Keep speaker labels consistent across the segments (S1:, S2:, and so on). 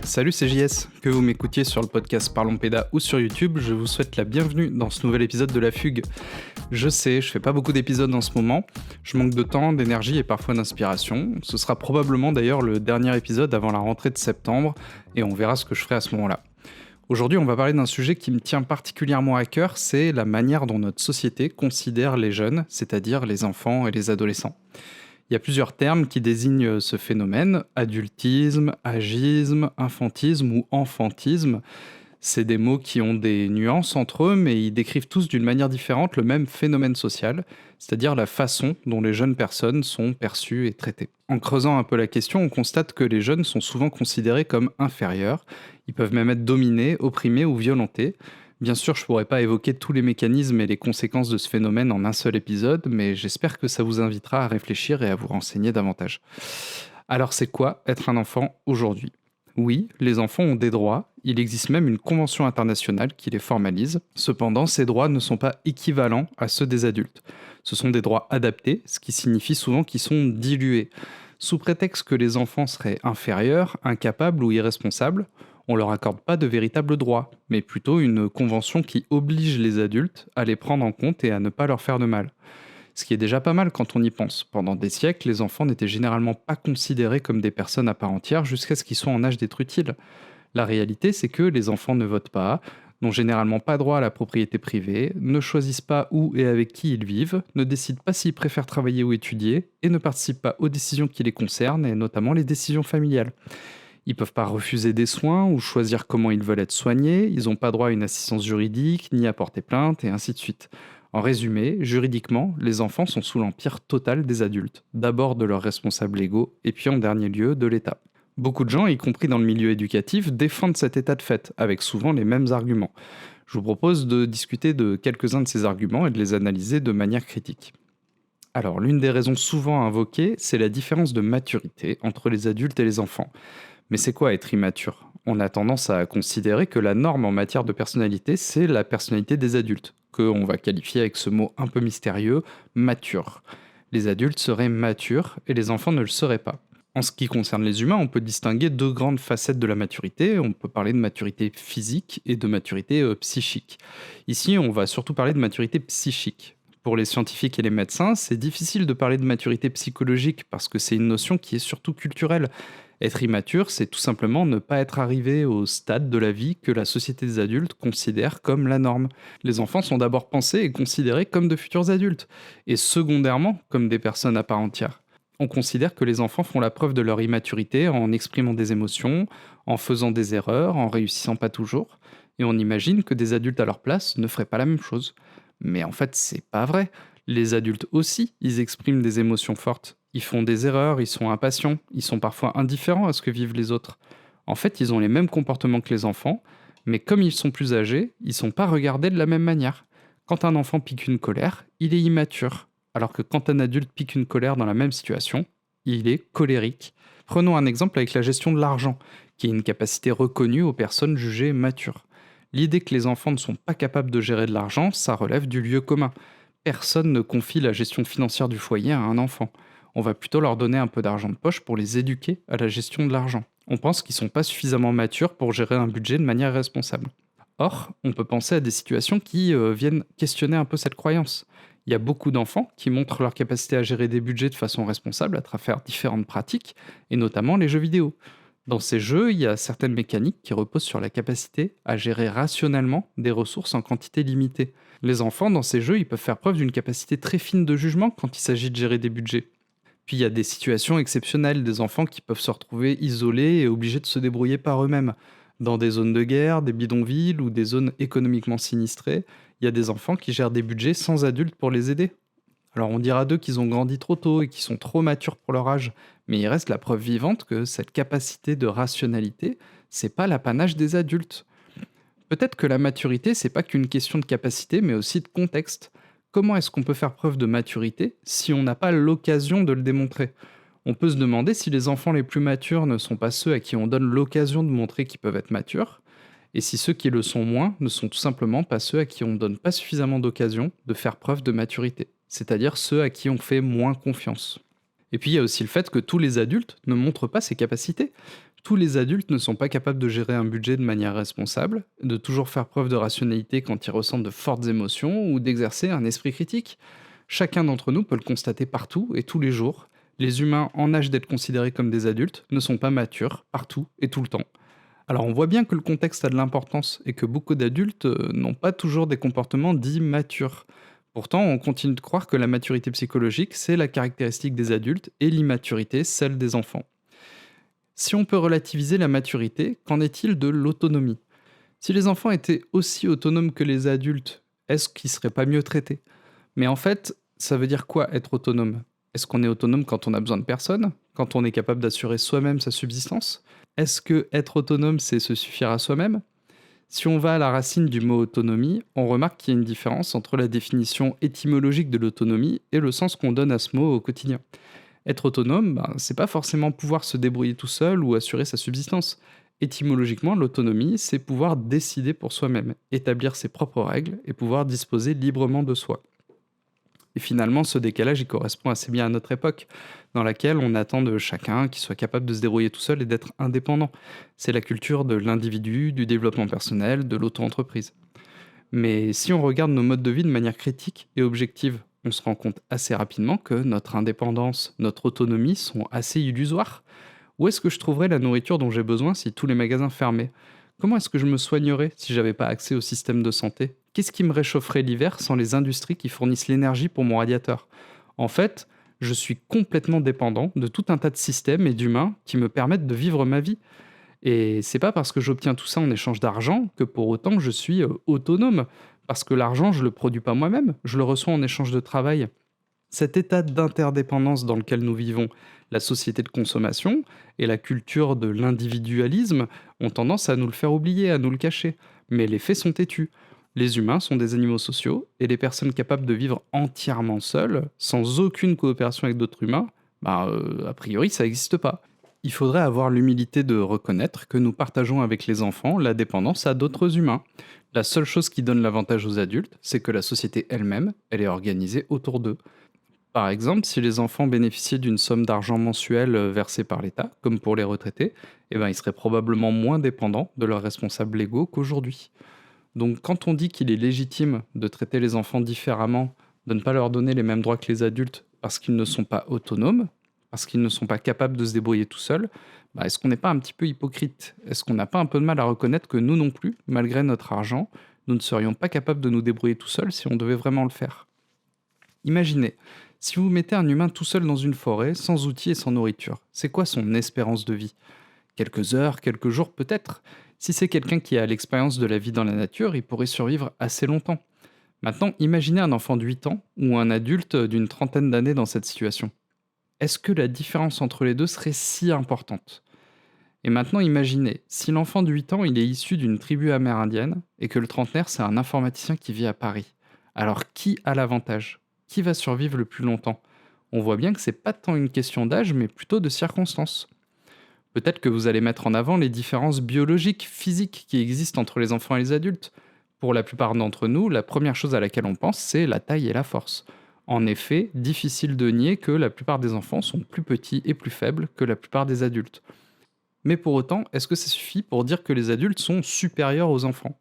S1: Salut, c'est JS. Que vous m'écoutiez sur le podcast Parlons Péda ou sur YouTube, je vous souhaite la bienvenue dans ce nouvel épisode de La Fugue. Je sais, je fais pas beaucoup d'épisodes en ce moment, je manque de temps, d'énergie et parfois d'inspiration. Ce sera probablement d'ailleurs le dernier épisode avant la rentrée de septembre, et on verra ce que je ferai à ce moment-là. Aujourd'hui, on va parler d'un sujet qui me tient particulièrement à cœur, c'est la manière dont notre société considère les jeunes, c'est-à-dire les enfants et les adolescents. Il y a plusieurs termes qui désignent ce phénomène: adultisme, agisme, infantisme ou enfantisme. C'est des mots qui ont des nuances entre eux, mais ils décrivent tous d'une manière différente le même phénomène social, c'est-à-dire la façon dont les jeunes personnes sont perçues et traitées. En creusant un peu la question, on constate que les jeunes sont souvent considérés comme inférieurs. Ils peuvent même être dominés, opprimés ou violentés. Bien sûr, je ne pourrais pas évoquer tous les mécanismes et les conséquences de ce phénomène en un seul épisode, mais j'espère que ça vous invitera à réfléchir et à vous renseigner davantage. Alors, c'est quoi être un enfant aujourd'hui ? Oui, les enfants ont des droits, il existe même une convention internationale qui les formalise. Cependant, ces droits ne sont pas équivalents à ceux des adultes. Ce sont des droits adaptés, ce qui signifie souvent qu'ils sont dilués. Sous prétexte que les enfants seraient inférieurs, incapables ou irresponsables, on leur accorde pas de véritables droits, mais plutôt une convention qui oblige les adultes à les prendre en compte et à ne pas leur faire de mal. Ce qui est déjà pas mal quand on y pense. Pendant des siècles, les enfants n'étaient généralement pas considérés comme des personnes à part entière jusqu'à ce qu'ils soient en âge d'être utiles. La réalité, c'est que les enfants ne votent pas, n'ont généralement pas droit à la propriété privée, ne choisissent pas où et avec qui ils vivent, ne décident pas s'ils préfèrent travailler ou étudier, et ne participent pas aux décisions qui les concernent, et notamment les décisions familiales. Ils peuvent pas refuser des soins ou choisir comment ils veulent être soignés, ils n'ont pas droit à une assistance juridique, ni à porter plainte, et ainsi de suite. En résumé, juridiquement, les enfants sont sous l'empire total des adultes, d'abord de leurs responsables légaux, et puis en dernier lieu de l'État. Beaucoup de gens, y compris dans le milieu éducatif, défendent cet état de fait, avec souvent les mêmes arguments. Je vous propose de discuter de quelques-uns de ces arguments et de les analyser de manière critique. Alors, l'une des raisons souvent invoquées, c'est la différence de maturité entre les adultes et les enfants. Mais c'est quoi être immature ? On a tendance à considérer que la norme en matière de personnalité, c'est la personnalité des adultes, qu'on va qualifier avec ce mot un peu mystérieux, mature. Les adultes seraient matures et les enfants ne le seraient pas. En ce qui concerne les humains, on peut distinguer deux grandes facettes de la maturité. On peut parler de maturité physique et de maturité psychique. Ici, on va surtout parler de maturité psychique. Pour les scientifiques et les médecins, c'est difficile de parler de maturité psychologique parce que c'est une notion qui est surtout culturelle. Être immature, c'est tout simplement ne pas être arrivé au stade de la vie que la société des adultes considère comme la norme. Les enfants sont d'abord pensés et considérés comme de futurs adultes, et secondairement comme des personnes à part entière. On considère que les enfants font la preuve de leur immaturité en exprimant des émotions, en faisant des erreurs, en réussissant pas toujours, et on imagine que des adultes à leur place ne feraient pas la même chose. Mais en fait, c'est pas vrai. Les adultes aussi, ils expriment des émotions fortes. Ils font des erreurs, ils sont impatients, ils sont parfois indifférents à ce que vivent les autres. En fait, ils ont les mêmes comportements que les enfants, mais comme ils sont plus âgés, ils sont pas regardés de la même manière. Quand un enfant pique une colère, il est immature, alors que quand un adulte pique une colère dans la même situation, il est colérique. Prenons un exemple avec la gestion de l'argent, qui est une capacité reconnue aux personnes jugées matures. L'idée que les enfants ne sont pas capables de gérer de l'argent, ça relève du lieu commun. Personne ne confie la gestion financière du foyer à un enfant. On va plutôt leur donner un peu d'argent de poche pour les éduquer à la gestion de l'argent. On pense qu'ils sont pas suffisamment matures pour gérer un budget de manière responsable. Or, on peut penser à des situations qui viennent questionner un peu cette croyance. Il y a beaucoup d'enfants qui montrent leur capacité à gérer des budgets de façon responsable à travers différentes pratiques, et notamment les jeux vidéo. Dans ces jeux, il y a certaines mécaniques qui reposent sur la capacité à gérer rationnellement des ressources en quantité limitée. Les enfants, dans ces jeux, ils peuvent faire preuve d'une capacité très fine de jugement quand il s'agit de gérer des budgets. Puis il y a des situations exceptionnelles, des enfants qui peuvent se retrouver isolés et obligés de se débrouiller par eux-mêmes. Dans des zones de guerre, des bidonvilles ou des zones économiquement sinistrées, il y a des enfants qui gèrent des budgets sans adultes pour les aider. Alors on dira d'eux qu'ils ont grandi trop tôt et qu'ils sont trop matures pour leur âge, mais il reste la preuve vivante que cette capacité de rationalité, c'est pas l'apanage des adultes. Peut-être que la maturité, c'est pas qu'une question de capacité, mais aussi de contexte. Comment est-ce qu'on peut faire preuve de maturité si on n'a pas l'occasion de le démontrer ? On peut se demander si les enfants les plus matures ne sont pas ceux à qui on donne l'occasion de montrer qu'ils peuvent être matures, et si ceux qui le sont moins ne sont tout simplement pas ceux à qui on ne donne pas suffisamment d'occasion de faire preuve de maturité, c'est-à-dire ceux à qui on fait moins confiance. Et puis il y a aussi le fait que tous les adultes ne montrent pas ces capacités. Tous les adultes ne sont pas capables de gérer un budget de manière responsable, de toujours faire preuve de rationalité quand ils ressentent de fortes émotions ou d'exercer un esprit critique. Chacun d'entre nous peut le constater partout et tous les jours. Les humains en âge d'être considérés comme des adultes ne sont pas matures partout et tout le temps. Alors on voit bien que le contexte a de l'importance et que beaucoup d'adultes n'ont pas toujours des comportements dits matures. Pourtant, on continue de croire que la maturité psychologique, c'est la caractéristique des adultes et l'immaturité, celle des enfants. Si on peut relativiser la maturité, qu'en est-il de l'autonomie? Si les enfants étaient aussi autonomes que les adultes, est-ce qu'ils seraient pas mieux traités? Mais en fait, ça veut dire quoi être autonome? Est-ce qu'on est autonome quand on a besoin de personne? Quand on est capable d'assurer soi-même sa subsistance? Est-ce que être autonome, c'est se suffire à soi-même? Si on va à la racine du mot autonomie, on remarque qu'il y a une différence entre la définition étymologique de l'autonomie et le sens qu'on donne à ce mot au quotidien. Être autonome, c'est pas forcément pouvoir se débrouiller tout seul ou assurer sa subsistance. Étymologiquement, l'autonomie, c'est pouvoir décider pour soi-même, établir ses propres règles et pouvoir disposer librement de soi. Et finalement, ce décalage, il correspond assez bien à notre époque, dans laquelle on attend de chacun qu'il soit capable de se débrouiller tout seul et d'être indépendant. C'est la culture de l'individu, du développement personnel, de l'auto-entreprise. Mais si on regarde nos modes de vie de manière critique et objective, on se rend compte assez rapidement que notre indépendance, notre autonomie sont assez illusoires. Où est-ce que je trouverais la nourriture dont j'ai besoin si tous les magasins fermaient? Comment est-ce que je me soignerais si j'avais pas accès au système de santé? Qu'est-ce qui me réchaufferait l'hiver sans les industries qui fournissent l'énergie pour mon radiateur? En fait, je suis complètement dépendant de tout un tas de systèmes et d'humains qui me permettent de vivre ma vie. Et c'est pas parce que j'obtiens tout ça en échange d'argent que pour autant je suis autonome. Parce que l'argent, je le produis pas moi-même, je le reçois en échange de travail. Cet état d'interdépendance dans lequel nous vivons, la société de consommation et la culture de l'individualisme ont tendance à nous le faire oublier, à nous le cacher. Mais les faits sont têtus. Les humains sont des animaux sociaux et les personnes capables de vivre entièrement seules, sans aucune coopération avec d'autres humains, a priori ça n'existe pas. Il faudrait avoir l'humilité de reconnaître que nous partageons avec les enfants la dépendance à d'autres humains. La seule chose qui donne l'avantage aux adultes, c'est que la société elle-même, elle est organisée autour d'eux. Par exemple, si les enfants bénéficiaient d'une somme d'argent mensuelle versée par l'État, comme pour les retraités, ils seraient probablement moins dépendants de leurs responsables légaux qu'aujourd'hui. Donc quand on dit qu'il est légitime de traiter les enfants différemment, de ne pas leur donner les mêmes droits que les adultes parce qu'ils ne sont pas autonomes, parce qu'ils ne sont pas capables de se débrouiller tout seuls, est-ce qu'on n'est pas un petit peu hypocrite? Est-ce qu'on n'a pas un peu de mal à reconnaître que nous non plus, malgré notre argent, nous ne serions pas capables de nous débrouiller tout seuls si on devait vraiment le faire? Imaginez, si vous mettez un humain tout seul dans une forêt, sans outils et sans nourriture, c'est quoi son espérance de vie? Quelques heures, quelques jours peut-être. Si c'est quelqu'un qui a l'expérience de la vie dans la nature, il pourrait survivre assez longtemps. Maintenant, imaginez un enfant de 8 ans ou un adulte d'une trentaine d'années dans cette situation. Est-ce que la différence entre les deux serait si importante? Et maintenant, imaginez, si l'enfant de 8 ans il est issu d'une tribu amérindienne et que le trentenaire c'est un informaticien qui vit à Paris. Alors qui a l'avantage? Qui va survivre le plus longtemps? On voit bien que c'est pas tant une question d'âge, mais plutôt de circonstances. Peut-être que vous allez mettre en avant les différences biologiques, physiques qui existent entre les enfants et les adultes. Pour la plupart d'entre nous, la première chose à laquelle on pense, c'est la taille et la force. En effet, difficile de nier que la plupart des enfants sont plus petits et plus faibles que la plupart des adultes. Mais pour autant, est-ce que ça suffit pour dire que les adultes sont supérieurs aux enfants?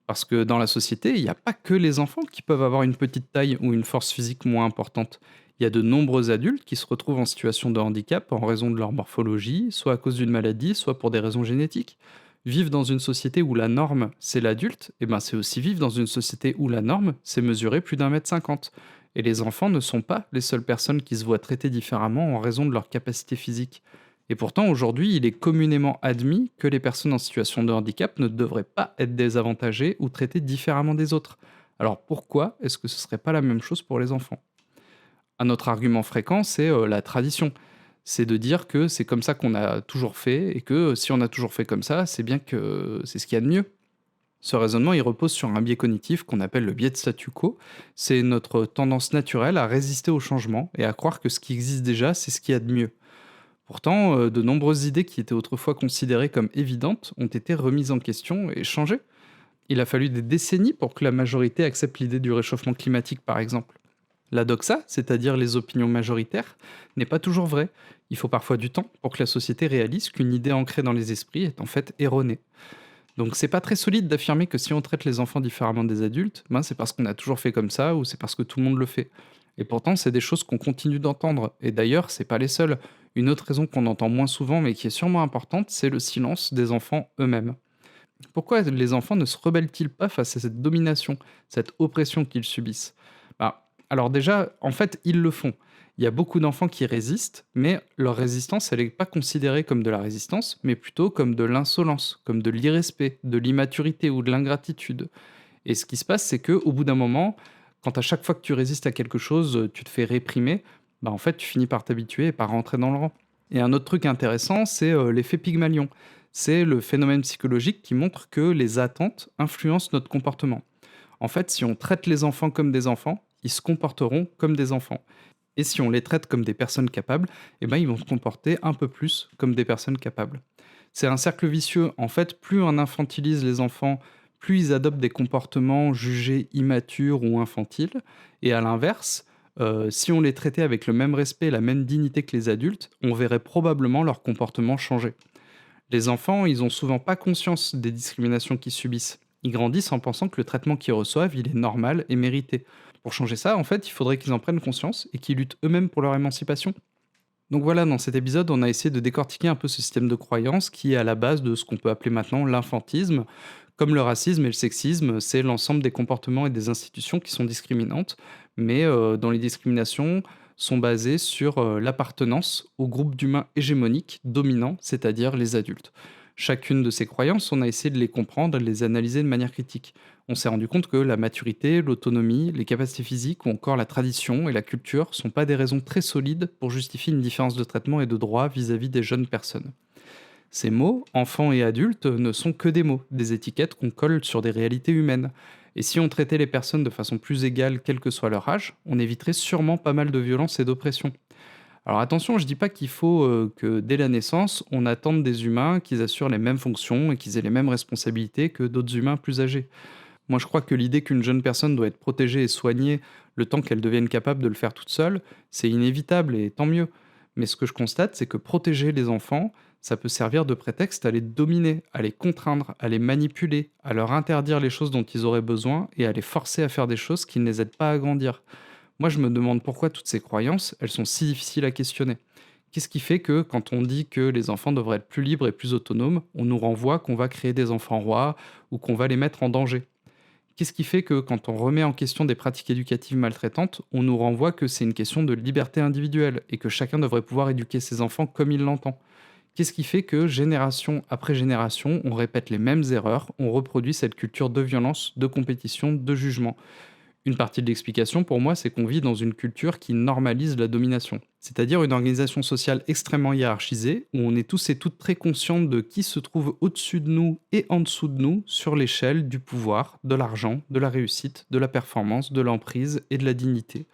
S1: Parce que dans la société, il n'y a pas que les enfants qui peuvent avoir une petite taille ou une force physique moins importante. Il y a de nombreux adultes qui se retrouvent en situation de handicap en raison de leur morphologie, soit à cause d'une maladie, soit pour des raisons génétiques. Vivre dans une société où la norme, c'est l'adulte, c'est aussi vivre dans une société où la norme, c'est mesurer plus d'1,50 m. Et les enfants ne sont pas les seules personnes qui se voient traitées différemment en raison de leur capacité physique. Et pourtant, aujourd'hui, il est communément admis que les personnes en situation de handicap ne devraient pas être désavantagées ou traitées différemment des autres. Alors pourquoi est-ce que ce serait pas la même chose pour les enfants? Un autre argument fréquent, c'est la tradition. C'est de dire que c'est comme ça qu'on a toujours fait et que si on a toujours fait comme ça, c'est bien que c'est ce qu'il y a de mieux. Ce raisonnement, il repose sur un biais cognitif qu'on appelle le biais de statu quo. C'est notre tendance naturelle à résister au changement et à croire que ce qui existe déjà, c'est ce qu'il y a de mieux. Pourtant, de nombreuses idées qui étaient autrefois considérées comme évidentes ont été remises en question et changées. Il a fallu des décennies pour que la majorité accepte l'idée du réchauffement climatique, par exemple. La doxa, c'est-à-dire les opinions majoritaires, n'est pas toujours vraie. Il faut parfois du temps pour que la société réalise qu'une idée ancrée dans les esprits est en fait erronée. Donc c'est pas très solide d'affirmer que si on traite les enfants différemment des adultes, c'est parce qu'on a toujours fait comme ça ou c'est parce que tout le monde le fait. Et pourtant, c'est des choses qu'on continue d'entendre. Et d'ailleurs, c'est pas les seuls. Une autre raison qu'on entend moins souvent mais qui est sûrement importante, c'est le silence des enfants eux-mêmes. Pourquoi les enfants ne se rebellent-ils pas face à cette domination, cette oppression qu'ils subissent? Alors déjà, en fait, ils le font. Il y a beaucoup d'enfants qui résistent, mais leur résistance, elle n'est pas considérée comme de la résistance, mais plutôt comme de l'insolence, comme de l'irrespect, de l'immaturité ou de l'ingratitude. Et ce qui se passe, c'est que au bout d'un moment, quand à chaque fois que tu résistes à quelque chose, tu te fais réprimer, en fait, tu finis par t'habituer et par rentrer dans le rang. Et un autre truc intéressant, c'est l'effet Pygmalion. C'est le phénomène psychologique qui montre que les attentes influencent notre comportement. En fait, si on traite les enfants comme des enfants, ils se comporteront comme des enfants. Et si on les traite comme des personnes capables, ils vont se comporter un peu plus comme des personnes capables. C'est un cercle vicieux. En fait, plus on infantilise les enfants, plus ils adoptent des comportements jugés immatures ou infantiles. Et à l'inverse, si on les traitait avec le même respect et la même dignité que les adultes, on verrait probablement leur comportement changer. Les enfants, ils ont souvent pas conscience des discriminations qu'ils subissent. Ils grandissent en pensant que le traitement qu'ils reçoivent, il est normal et mérité. Pour changer ça, en fait, il faudrait qu'ils en prennent conscience et qu'ils luttent eux-mêmes pour leur émancipation. Donc voilà, dans cet épisode, on a essayé de décortiquer un peu ce système de croyance qui est à la base de ce qu'on peut appeler maintenant l'infantisme. Comme le racisme et le sexisme, c'est l'ensemble des comportements et des institutions qui sont discriminantes, mais dont les discriminations sont basées sur l'appartenance au groupe d'humains hégémoniques dominants, c'est-à-dire les adultes. Chacune de ces croyances, on a essayé de les comprendre et de les analyser de manière critique. On s'est rendu compte que la maturité, l'autonomie, les capacités physiques ou encore la tradition et la culture ne sont pas des raisons très solides pour justifier une différence de traitement et de droit vis-à-vis des jeunes personnes. Ces mots, enfants et adultes, ne sont que des mots, des étiquettes qu'on colle sur des réalités humaines. Et si on traitait les personnes de façon plus égale, quel que soit leur âge, on éviterait sûrement pas mal de violence et d'oppression. Alors attention, je dis pas qu'il faut que dès la naissance, on attende des humains qu'ils assurent les mêmes fonctions et qu'ils aient les mêmes responsabilités que d'autres humains plus âgés. Moi, je crois que l'idée qu'une jeune personne doit être protégée et soignée le temps qu'elle devienne capable de le faire toute seule, c'est inévitable et tant mieux. Mais ce que je constate, c'est que protéger les enfants, ça peut servir de prétexte à les dominer, à les contraindre, à les manipuler, à leur interdire les choses dont ils auraient besoin et à les forcer à faire des choses qui ne les aident pas à grandir. Moi, je me demande pourquoi toutes ces croyances, elles sont si difficiles à questionner. Qu'est-ce qui fait que, quand on dit que les enfants devraient être plus libres et plus autonomes, on nous renvoie qu'on va créer des enfants rois ou qu'on va les mettre en danger? Qu'est-ce qui fait que, quand on remet en question des pratiques éducatives maltraitantes, on nous renvoie que c'est une question de liberté individuelle et que chacun devrait pouvoir éduquer ses enfants comme il l'entend? Qu'est-ce qui fait que, génération après génération, on répète les mêmes erreurs, on reproduit cette culture de violence, de compétition, de jugement? Une partie de l'explication, pour moi, c'est qu'on vit dans une culture qui normalise la domination. C'est-à-dire une organisation sociale extrêmement hiérarchisée, où on est tous et toutes très conscients de qui se trouve au-dessus de nous et en dessous de nous sur l'échelle du pouvoir, de l'argent, de la réussite, de la performance, de l'emprise et de la dignité.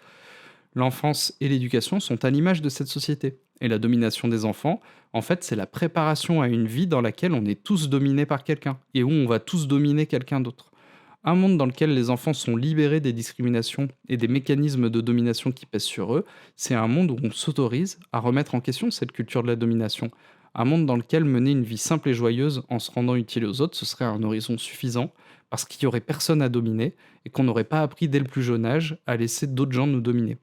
S1: L'enfance et l'éducation sont à l'image de cette société. Et la domination des enfants, en fait, c'est la préparation à une vie dans laquelle on est tous dominés par quelqu'un, et où on va tous dominer quelqu'un d'autre. Un monde dans lequel les enfants sont libérés des discriminations et des mécanismes de domination qui pèsent sur eux, c'est un monde où on s'autorise à remettre en question cette culture de la domination. Un monde dans lequel mener une vie simple et joyeuse en se rendant utile aux autres, ce serait un horizon suffisant, parce qu'il n'y aurait personne à dominer et qu'on n'aurait pas appris dès le plus jeune âge à laisser d'autres gens nous dominer.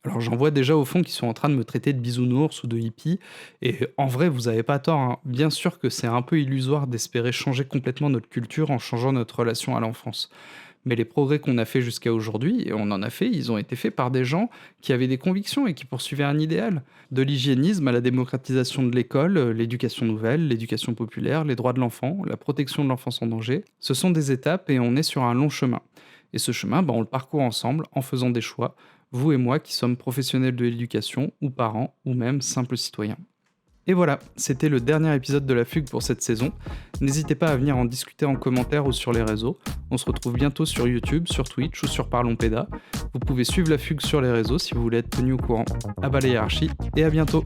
S1: Alors j'en vois déjà au fond qui sont en train de me traiter de bisounours ou de hippie, et en vrai vous avez pas tort, hein. Bien sûr que c'est un peu illusoire d'espérer changer complètement notre culture en changeant notre relation à l'enfance. Mais les progrès qu'on a fait jusqu'à aujourd'hui, et on en a fait, ils ont été faits par des gens qui avaient des convictions et qui poursuivaient un idéal. De l'hygiénisme à la démocratisation de l'école, l'éducation nouvelle, l'éducation populaire, les droits de l'enfant, la protection de l'enfance en danger, ce sont des étapes et on est sur un long chemin. Et ce chemin, on le parcourt ensemble en faisant des choix, vous et moi qui sommes professionnels de l'éducation, ou parents, ou même simples citoyens. Et voilà, c'était le dernier épisode de La Fugue pour cette saison. N'hésitez pas à venir en discuter en commentaire ou sur les réseaux. On se retrouve bientôt sur YouTube, sur Twitch ou sur Parlons Pédas. Vous pouvez suivre La Fugue sur les réseaux si vous voulez être tenu au courant. À bas la hiérarchie et à bientôt.